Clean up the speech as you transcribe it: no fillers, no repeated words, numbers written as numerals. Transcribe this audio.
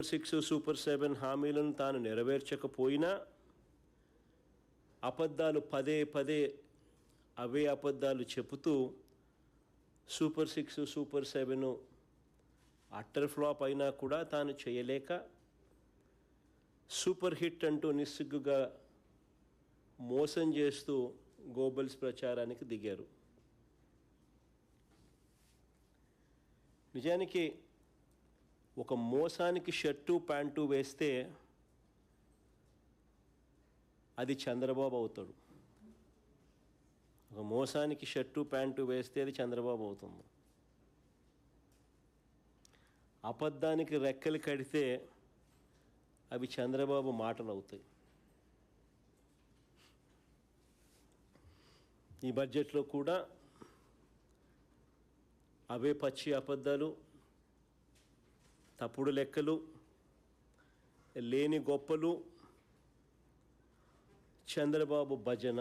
6 super 7 హామీలను తాను నెరవేర్చకపోయినా అబద్ధాలు పదే పదే అవే అబద్ధాలు చెబుతూ సూపర్ 6 సూపర్ 7 అట్టర్ ఫ్లాప్ అయినా కూడా తాను చేయలేక సూపర్ హిట్ అంటూ నిస్సిగ్గుగా మోసం చేస్తూ గోబెల్స్ ప్రచారానికి దిగారు. నిజానికి ఒక మోసానికి షర్టు ప్యాంటు వేస్తే అది చంద్రబాబు అవుతాడు. ఒక మోసానికి షర్టు ప్యాంటు వేస్తే అది చంద్రబాబు అవుతుంది. అబద్ధానికి రెక్కలు కడితే అవి చంద్రబాబు మాటలు అవుతాయి. ఈ బడ్జెట్లో కూడా అవే పచ్చి అబద్ధాలు, తప్పుడు లెక్కలు, లేని గొప్పలు, చంద్రబాబు భజన.